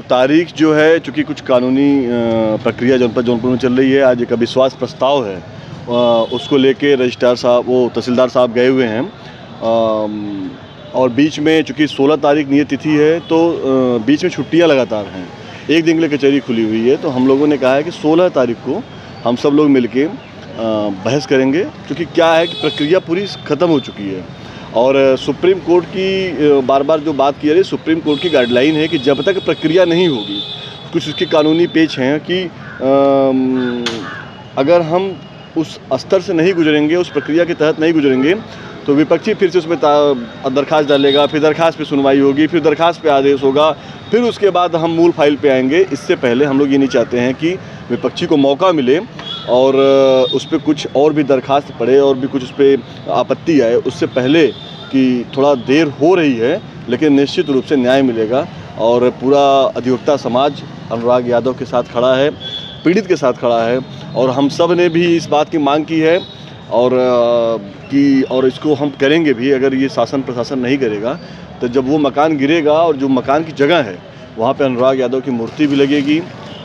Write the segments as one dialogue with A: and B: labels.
A: तारीख जो है, चूँकि कुछ कानूनी प्रक्रिया जौनपुर में चल रही है, आज एक अविश्वास प्रस्ताव है, उसको लेके रजिस्ट्रार साहब, वो तहसीलदार साहब गए हुए हैं। और बीच में चूँकि 16 तारीख नियत तिथि है, तो बीच में छुट्टियां लगातार हैं। एक दिन के लिए कचहरी खुली हुई है, तो हम लोगों ने कहा है कि 16 तारीख को हम सब लोग मिलके बहस करेंगे, क्योंकि क्या है कि प्रक्रिया पूरी ख़त्म हो चुकी है। और सुप्रीम कोर्ट की बार बार जो बात की जा रही है, सुप्रीम कोर्ट की गाइडलाइन है कि जब तक प्रक्रिया नहीं होगी, कुछ उसके कानूनी पेच हैं कि अगर हम उस स्तर से नहीं गुजरेंगे, उस प्रक्रिया के तहत नहीं गुजरेंगे, तो विपक्षी फिर से उसमें दरखास्त डालेगा, फिर दरखास्त पे सुनवाई होगी, फिर दरखास्त पे आदेश होगा, फिर उसके बाद हम मूल फाइल पे आएंगे। इससे पहले हम लोग ये नहीं चाहते हैं कि विपक्षी को मौका मिले और उस पर कुछ और भी दरखास्त पड़े और भी कुछ उस पर आपत्ति आए, उससे पहले कि थोड़ा देर हो रही है, लेकिन निश्चित रूप से न्याय मिलेगा। और पूरा अधिवक्ता समाज अनुराग यादव के साथ खड़ा है, पीड़ित के साथ खड़ा है, और हम सब ने भी इस बात की मांग की है और इसको हम करेंगे भी। अगर ये शासन प्रशासन नहीं करेगा, तो जब वो मकान गिरेगा और जो मकान की जगह है वहाँ पे अनुराग यादव की मूर्ति भी लगेगी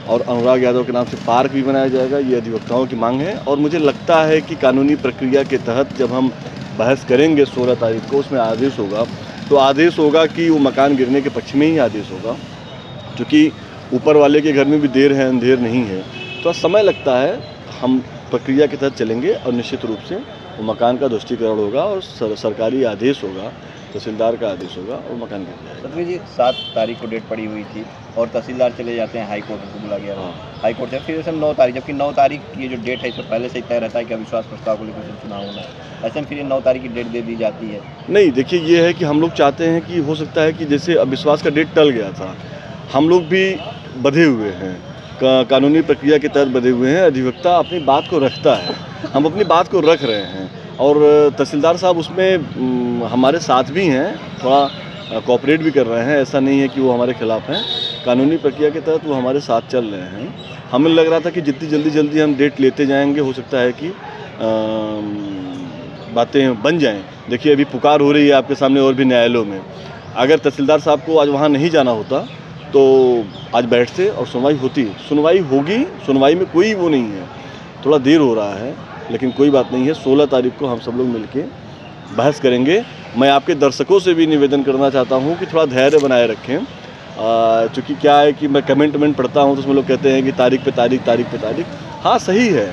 A: और अनुराग यादव के नाम से पार्क भी बनाया जाएगा। ये अधिवक्ताओं की मांग है, और मुझे लगता है कि कानूनी प्रक्रिया के तहत जब हम बहस करेंगे 16 तारीख को, उसमें आदेश होगा, तो आदेश होगा कि वो मकान गिरने के पक्ष में ही आदेश होगा, क्योंकि ऊपर वाले के घर में भी देर है अंधेर नहीं है। तो समय लगता है, हम प्रक्रिया के तहत चलेंगे और निश्चित रूप से वो मकान का ध्वस्तीकरण होगा और सरकारी आदेश होगा, तहसीलदार का आदेश होगा और मकान गिर जाएगा।
B: सतवी जी, 7 तारीख को डेट पड़ी हुई थी और तहसीलदार चले जाते हैं, हाई कोर्ट को बुला गया। हाई कोर्ट से फिर ऐसे 9 तारीख, जबकि 9 तारीख की ये जो डेट है, इससे पहले से ही तय रहता है कि अविश्वास प्रस्ताव को लेकर चुनाव होना है, ऐसे में फिर ये 9 तारीख की डेट दे दी जाती है।
A: नहीं, देखिए, ये है कि हम लोग चाहते हैं कि हो सकता है कि जैसे अविश्वास का डेट टल गया था, हम लोग भी बंधे हुए हैं, कानूनी प्रक्रिया के तहत बंधे हुए हैं। अधिवक्ता अपनी बात को रखता है, हम अपनी बात को रख रहे हैं, और तहसीलदार साहब उसमें हमारे साथ भी हैं, थोड़ा कोऑपरेट भी कर रहे हैं। ऐसा नहीं है कि वो हमारे खिलाफ हैं, कानूनी प्रक्रिया के तहत वो हमारे साथ चल रहे हैं। हमें लग रहा था कि जितनी जल्दी हम डेट लेते जाएंगे, हो सकता है कि बातें बन जाएं। देखिए, अभी पुकार हो रही है आपके सामने और भी न्यायालयों में। अगर तहसीलदार साहब को आज वहाँ नहीं जाना होता तो आज बैठते और सुनवाई होती। सुनवाई होगी, सुनवाई में कोई वो नहीं है, थोड़ा देर हो रहा है, लेकिन कोई बात नहीं है। 16 तारीख को हम सब लोग मिलके बहस करेंगे। मैं आपके दर्शकों से भी निवेदन करना चाहता हूँ कि थोड़ा धैर्य बनाए रखें, क्योंकि क्या है कि मैं कमेंट पढ़ता हूँ तो उसमें लोग कहते हैं कि तारीख पे तारीख। हाँ, सही है,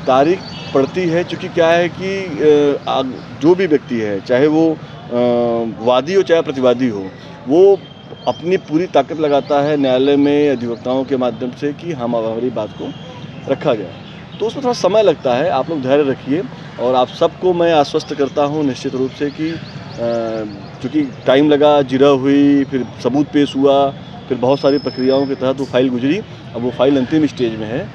A: तारीख पड़ती है, क्योंकि क्या है कि जो भी व्यक्ति है, चाहे वो वादी हो चाहे प्रतिवादी हो, वो अपनी पूरी ताकत लगाता है न्यायालय में अधिवक्ताओं के माध्यम से कि हम हमारी बात को रखा जाए, तो उसमें थोड़ा समय लगता है। आप लोग धैर्य रखिए, और आप सबको मैं आश्वस्त करता हूँ निश्चित रूप से कि चूँकि टाइम लगा, जिरह हुई, फिर सबूत पेश हुआ, फिर बहुत सारी प्रक्रियाओं के तहत वो फाइल गुजरी। अब वो फाइल अंतिम स्टेज में है,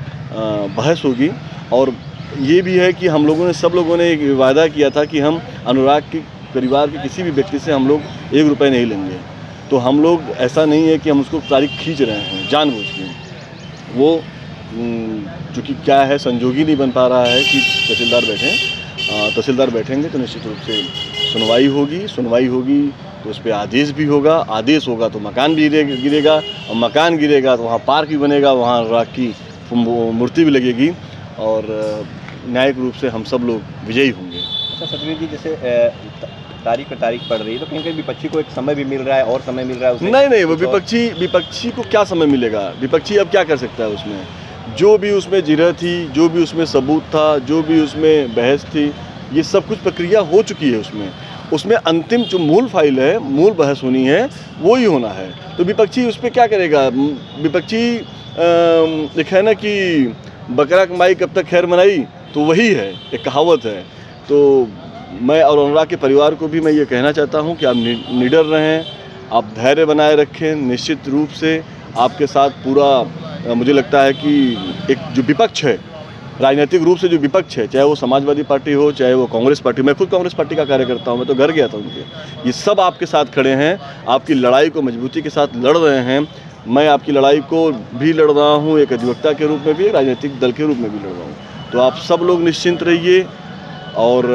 A: बहस होगी। और ये भी है कि हम लोगों ने, सब लोगों ने एक वादा किया था कि हम अनुराग के परिवार के किसी भी व्यक्ति से हम लोग 1 रुपये नहीं लेंगे। तो हम लोग, ऐसा नहीं है कि हम उसको तारीख खींच रहे हैं जानबूझ के। वो चूँकि क्या है, संजोगी नहीं बन पा रहा है कि तहसीलदार बैठेंगे तो निश्चित रूप से सुनवाई होगी तो उस पर आदेश भी होगा। आदेश होगा तो मकान भी गिरेगा, और मकान गिरेगा तो वहाँ पार्क भी बनेगा, वहाँ अनुराग की मूर्ति भी लगेगी, और न्यायिक रूप से हम सब लोग विजयी होंगे।
B: अच्छा सतवीर जी, जैसे तारीख पे तारीख पड़ रही है, तो कहीं विपक्षी को एक समय भी मिल रहा है और समय मिल रहा है उसे?
A: नहीं, वो विपक्षी को क्या समय मिलेगा? विपक्षी अब क्या कर सकता है उसमें? जो भी उसमें जिरह थी, जो भी उसमें सबूत था, जो भी उसमें बहस थी, ये सब कुछ प्रक्रिया हो चुकी है। उसमें अंतिम जो मूल फाइल है, मूल बहस होनी है, वो ही होना है। तो विपक्षी उस पर क्या करेगा? विपक्षी एक है ना कि बकरा कमाई कब तक खैर मनाई, तो वही है, एक कहावत है। तो मैं और अनुराग के परिवार को भी मैं ये कहना चाहता हूँ कि आप निडर रहें, आप धैर्य बनाए रखें। निश्चित रूप से आपके साथ पूरा, मुझे लगता है कि एक जो विपक्ष है, राजनीतिक रूप से जो विपक्ष है, चाहे वो समाजवादी पार्टी हो, चाहे वो कांग्रेस पार्टी, मैं खुद कांग्रेस पार्टी का कार्यकर्ता हूँ, मैं तो घर गया था उनके, ये सब आपके साथ खड़े हैं, आपकी लड़ाई को मजबूती के साथ लड़ रहे हैं। मैं आपकी लड़ाई को भी लड़ रहा हूँ, एक अधिवक्ता के रूप में भी, राजनीतिक दल के रूप में भी लड़ रहा हूँ। तो आप सब लोग निश्चिंत रहिए, और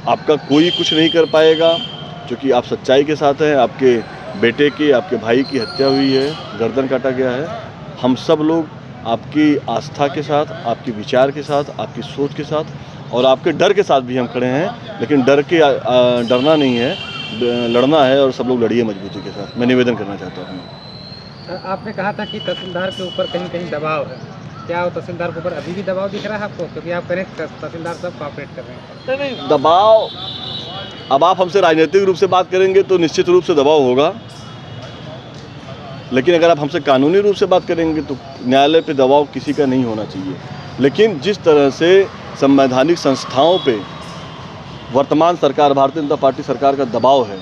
A: आपका कोई कुछ नहीं कर पाएगा, क्योंकि आप सच्चाई के साथ हैं, आपके बेटे की, आपके भाई की हत्या हुई है, गर्दन काटा गया है। हम सब लोग आपकी आस्था के साथ, आपके विचार के साथ, आपकी सोच के साथ और आपके डर के साथ भी हम खड़े हैं। लेकिन डरना नहीं है, लड़ना है और सब लोग लड़िए मजबूती के साथ। मैं निवेदन करना चाहता हूँ।
C: आपने कहा था कि तहसीलदार के ऊपर कहीं कहीं दबाव है, क्या वो तहसीलदार के ऊपर अभी भी दबाव दिख रहा है आपको? क्योंकि आप कह रहे हैं तहसीलदार सब कॉपरेट कर रहे हैं।
A: नहीं, दबाव, अब आप हमसे राजनीतिक रूप से बात करेंगे तो निश्चित रूप से दबाव होगा, लेकिन अगर आप हमसे कानूनी रूप से बात करेंगे तो न्यायालय पे दबाव किसी का नहीं होना चाहिए। लेकिन जिस तरह से संवैधानिक संस्थाओं पे वर्तमान सरकार, भारतीय जनता पार्टी सरकार का दबाव है,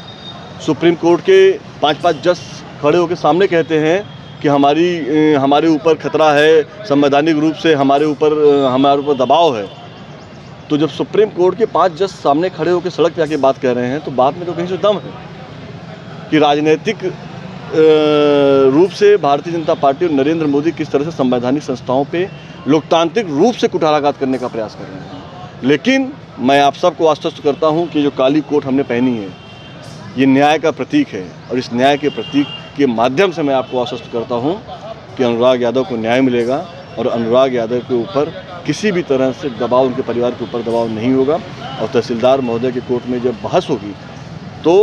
A: सुप्रीम कोर्ट के 5-5 जज खड़े होकर सामने कहते हैं कि हमारे ऊपर खतरा है, संवैधानिक रूप से हमारे ऊपर दबाव है। तो जब सुप्रीम कोर्ट के 5 जज सामने खड़े होकर सड़क पे आके बात कर रहे हैं तो बात में तो कहीं से दम है कि राजनीतिक रूप से भारतीय जनता पार्टी और नरेंद्र मोदी किस तरह से संवैधानिक संस्थाओं पे लोकतांत्रिक रूप से कुठाराघात करने का प्रयास कर रहे हैं। लेकिन मैं आप सबको आश्वस्त करता हूं कि जो काली कोट हमने पहनी है ये न्याय का प्रतीक है, और इस न्याय के प्रतीक के माध्यम से मैं आपको आश्वस्त करता हूं कि अनुराग यादव को न्याय मिलेगा और अनुराग यादव के ऊपर किसी भी तरह से दबाव, उनके परिवार के ऊपर दबाव नहीं होगा। और तहसीलदार महोदय के कोर्ट में जब बहस होगी तो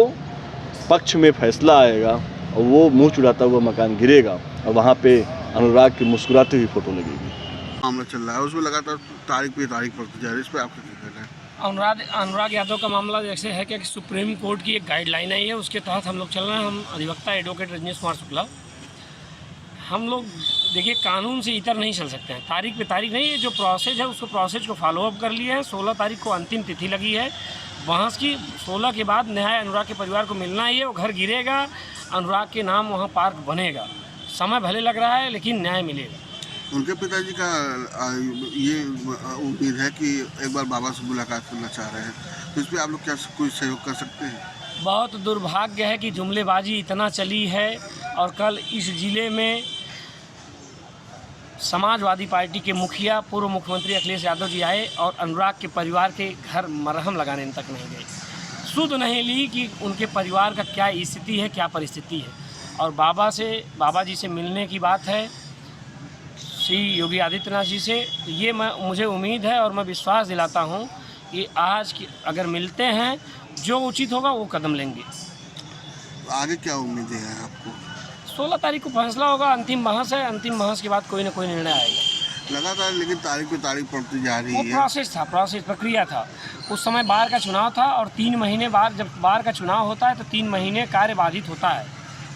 A: पक्ष में फैसला आएगा और वो मुंह चुराता हुआ मकान गिरेगा और वहाँ पे अनुराग की मुस्कुराती हुई फोटो लगेगी।
D: मामला चल रहा है उसमें लगातार तारीख पे तारीख पड़ती जा रही है, इस पर आपका क्या कहना है?
E: अनुराग यादव का मामला जैसे है कि सुप्रीम कोर्ट की एक गाइडलाइन आई है, उसके तहत हम लोग चल रहे हैं। हम अधिवक्ता एडवोकेट रजनीश कुमार शुक्ला, हम लोग देखिए कानून से इतर नहीं चल सकते हैं। तारीख पे तारीख नहीं, ये जो प्रोसेस है उसको प्रोसेस को फॉलोअप कर लिए हैं। 16 तारीख को अंतिम तिथि लगी है बहस की। 16 के बाद न्याय अनुराग के परिवार को मिलना ही है, वो घर गिरेगा, अनुराग के नाम वहाँ पार्क बनेगा। समय भले लग रहा है लेकिन न्याय मिलेगा।
D: उनके पिताजी का ये उम्मीद है कि एक बार बाबा से मुलाकात करना चाह रहे हैं, तो इस पर आप लोग क्या कोई सहयोग कर सकते हैं?
E: बहुत दुर्भाग्य है कि जुमलेबाजी इतना चली है और कल इस ज़िले में समाजवादी पार्टी के मुखिया पूर्व मुख्यमंत्री अखिलेश यादव जी आए और अनुराग के परिवार के घर मरहम लगाने तक नहीं गए, सुध नहीं ली कि उनके परिवार का क्या स्थिति है, क्या परिस्थिति है। और बाबा जी से मिलने की बात है श्री योगी आदित्यनाथ जी से, ये मुझे उम्मीद है और मैं विश्वास दिलाता हूँ कि आज की अगर मिलते हैं जो उचित होगा वो कदम लेंगे।
D: आगे क्या उम्मीदें हैं आपको?
E: 16 तारीख को फैसला होगा, अंतिम बहस है, अंतिम बहस के बाद कोई ना कोई निर्णय आएगा।
D: लगातार लेकिन तारीख पे तारीख पड़ती जा रही है।
E: वो प्रोसेस प्रक्रिया था। उस समय बार का चुनाव था और 3 महीने बाद, जब बार का चुनाव होता है तो 3 महीने कार्य बाधित होता है,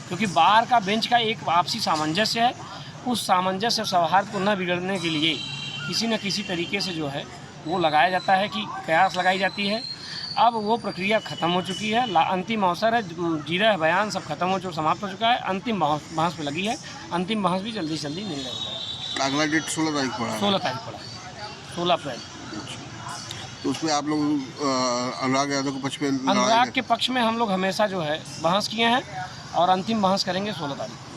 E: क्योंकि बार का बेंच का एक आपसी सामंजस्य है। उस सामंजस्य सौहार्द को न बिगड़ने के लिए किसी न किसी तरीके से जो है वो लगाया जाता है कि कयास लगाई जाती है। अब वो प्रक्रिया ख़त्म हो चुकी है, अंतिम अवसर है, जीरा बयान सब खत्म हो चुका, समाप्त हो चुका है। अंतिम बहस पे लगी है, अंतिम बहस भी जल्दी से जल्दी निर्णय हो जाएगा।
D: अगला डेट 16 तारीख पड़ा है।
E: 16 तारीख पड़ा है, 16 अप्रैल।
D: तो उसमें आप लोग अनुराग यादव के पक्ष में
E: अनुराग के पक्ष में हम लोग हमेशा जो है बहस किए हैं और अंतिम बहस करेंगे 16 तारीख।